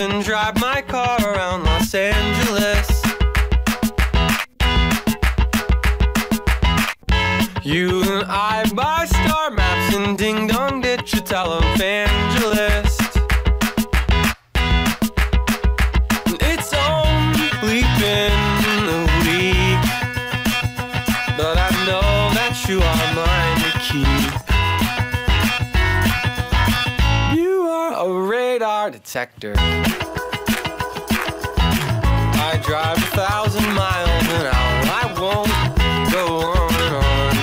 and drive my car around Los Angeles. You and I buy star maps and ding-dong ditch a televangelist. It's only been a week, but I know that you are mine to keep. You are a radar detector. I drive 1,000 miles an hour. I won't go on and on,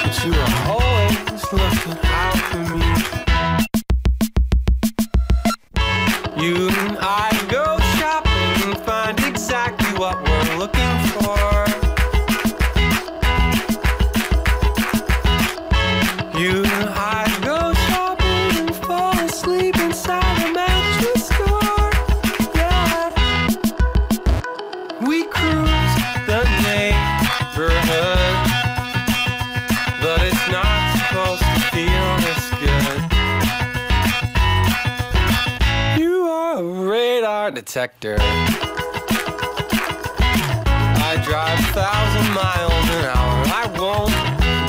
but you are always looking out for me. You and I go shopping and find exactly what we're looking for. You and I go shopping and fall asleep inside a mattress store. Yeah. We cruise the neighborhood, but it's not supposed to feel this good. You are a radar detector. I drive 1,000 miles an hour. I won't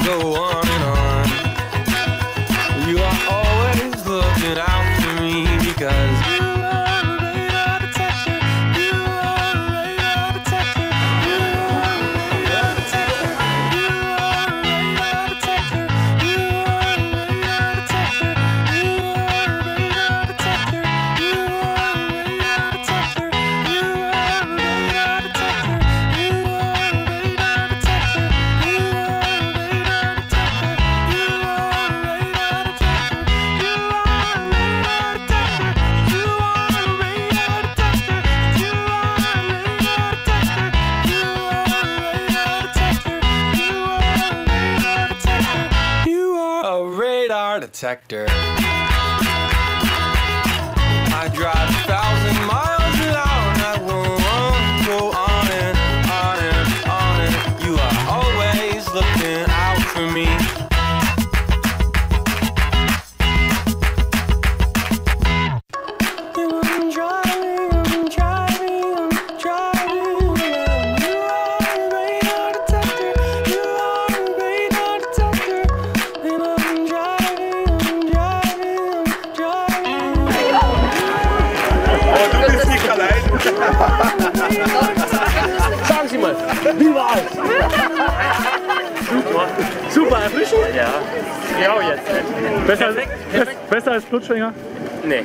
go on and on. You are always looking out for me because you are a radar detector. You are a radar detector. You are a radar detector. You are a radar detector. You are a radar detector. You are a radar detector. You are a radar detector. You are a radar detector. You are a radar detector. You are a radar detector. You are a radar detector. You are a radar detector. You are a radar detector. You are a radar detector. You are a radar detector. You are a radar detector. I drive 1,000 miles an hour and I won't go on and on and on and you are always looking out for me. I'm driving, I'm driving, I'm driving. You are a radar detector. You are a radar detector. And I'm driving, I'm driving, I'm driving. Aber du bist nicht allein. Sagen Sie mal, wie war's? Super. Super erwischen? Ja. Genau jetzt. Besser als Flutschfinger? Nee.